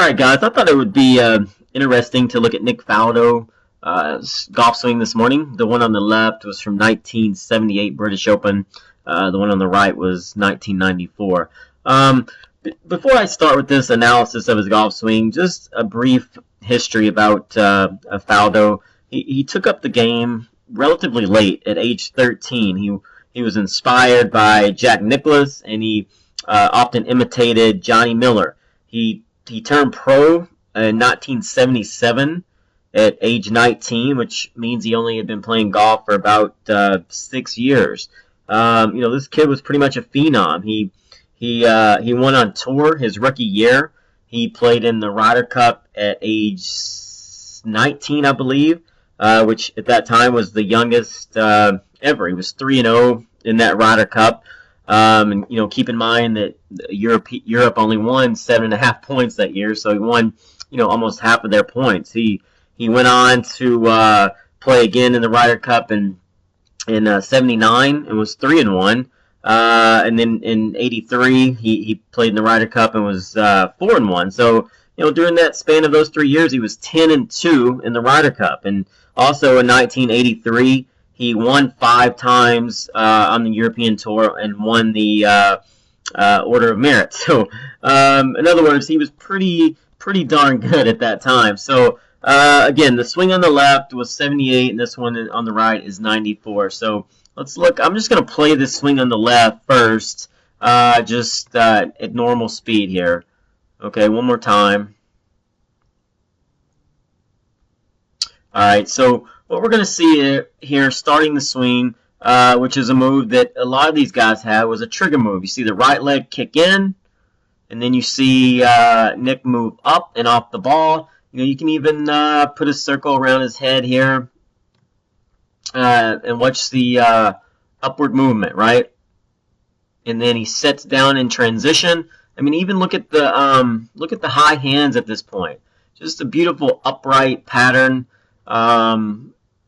Alright guys, I thought it would be interesting to look at Nick Faldo golf swing this morning. The one on the left was from 1978 British Open. The one on the right was 1994. Before I start with this analysis of his golf swing, just a brief history about Faldo. He took up the game relatively late, at age 13. He was inspired by Jack Nicklaus, and he often imitated Johnny Miller. He turned pro in 1977 at age 19, which means he only had been playing golf for about 6 years. This kid was pretty much a phenom. He won on tour his rookie year. He played in the Ryder Cup at age 19, I believe, which at that time was the youngest ever. He was 3-0 in that Ryder Cup. And keep in mind that Europe only won 7.5 points that year, so he won almost half of their points. He went on to play again in the Ryder Cup in 79 and was 3-1. And then in 83 he played in the Ryder Cup and was 4-1. So during that span of those 3 years, he was 10-2 in the Ryder Cup. And also in 1983. He won 5 times on the European Tour and won the Order of Merit. So, in other words, he was pretty darn good at that time. So, again, the swing on the left was 78, and this one on the right is 94. So, let's look. I'm just going to play this swing on the left first, just at normal speed here. Okay, one more time. All right, so what we're going to see here, starting the swing, which is a move that a lot of these guys have, was a trigger move. You see the right leg kick in, and then you see Nick move up and off the ball. You can even put a circle around his head here and watch the upward movement, right? And then he sets down in transition. I mean, even look at the high hands at this point. Just a beautiful upright pattern.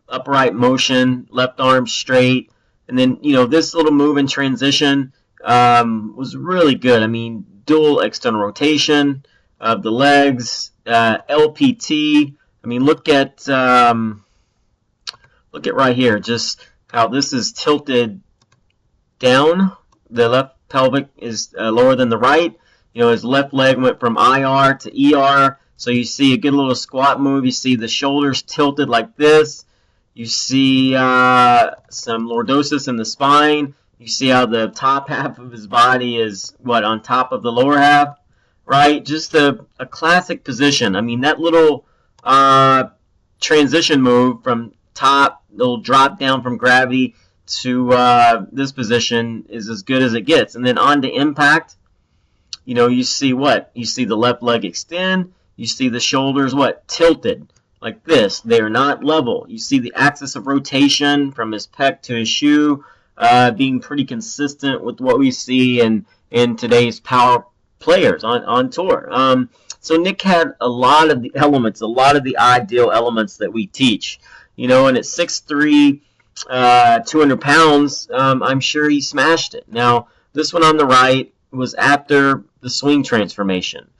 Upright motion, left arm straight, and then this little move in transition was really good. I mean, dual external rotation of the legs, LPT. I mean, look at right here, just how this is tilted down. The left pelvic is lower than the right. His left leg went from IR to ER. So you see a good little squat move. You see the shoulders tilted like this. You see some lordosis in the spine. You see how the top half of his body is, on top of the lower half, right? Just a classic position. I mean, that little transition move from top, little drop down from gravity to this position is as good as it gets. And then on to impact, you see what? You see the left leg extend. You see the shoulders, tilted like this. They are not level. You see the axis of rotation from his pec to his shoe being pretty consistent with what we see in today's power players on tour. So Nick had a lot of the elements, a lot of the ideal elements that we teach. And at 6'3", 200 pounds, I'm sure he smashed it. Now, this one on the right was after the swing transformation.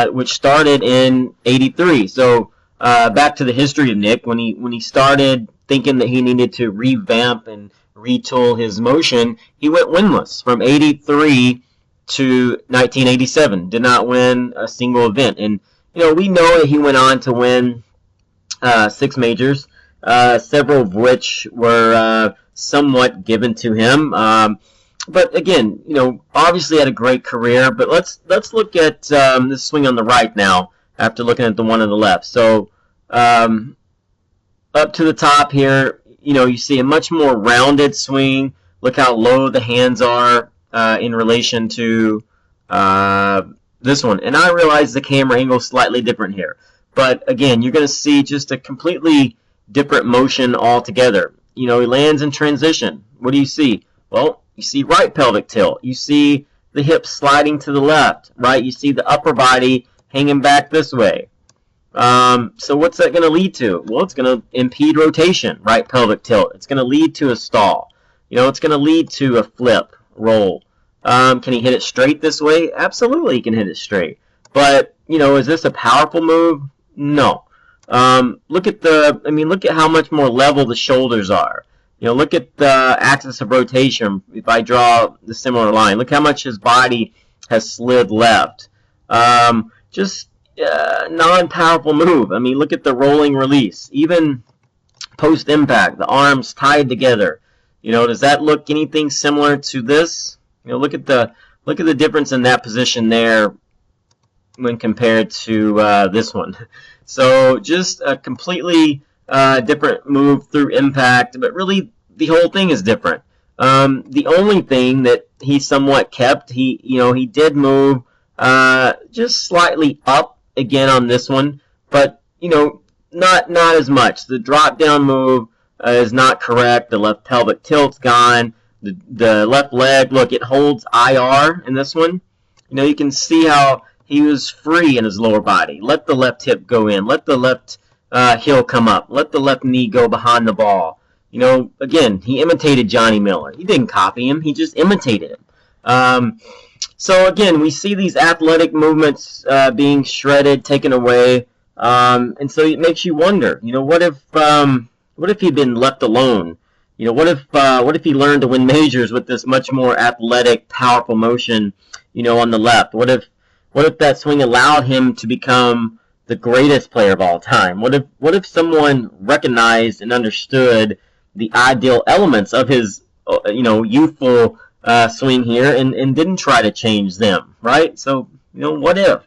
Which started in '83. So back to the history of Nick, when he started thinking that he needed to revamp and retool his motion, he went winless from '83 to 1987. Did not win a single event, and we know that he went on to win 6 majors, several of which were somewhat given to him. But again, obviously had a great career. But let's look at this swing on the right now after looking at the one on the left. So up to the top here, you see a much more rounded swing. Look how low the hands are in relation to this one. And I realize the camera angle is slightly different here. But again, you're going to see just a completely different motion altogether. He lands in transition. What do you see? Well, you see right pelvic tilt. You see the hips sliding to the left, right? You see the upper body hanging back this way. So what's that going to lead to? Well, it's going to impede rotation, right pelvic tilt. It's going to lead to a stall. It's going to lead to a flip, roll. Can he hit it straight this way? Absolutely, he can hit it straight. But, you know, is this a powerful move? No. Look at look at how much more level the shoulders are. You know, look at the axis of rotation. If I draw the similar line, look how much his body has slid left. Just non-powerful move. I mean, look at the rolling release. Even post-impact, the arms tied together. You know, does that look anything similar to this? You know, look at the difference in that position there when compared to this one. So just a completely different move through impact, but really the whole thing is different. The only thing that he somewhat kept, he did move just slightly up again on this one, but not as much. The drop down move is not correct. The left pelvic tilt's gone. The left leg, look, it holds IR in this one. You can see how he was free in his lower body. Let the left hip go in. Let the left heel come up. Let the left knee go behind the ball. Again, he imitated Johnny Miller. He didn't copy him. He just imitated him. So again, we see these athletic movements being shredded, taken away, and so it makes you wonder. What if he'd been left alone? What if he learned to win majors with this much more athletic, powerful motion? On the left. What if that swing allowed him to become the greatest player of all time? What if someone recognized and understood the ideal elements of his youthful swing here and didn't try to change them, right? So what if?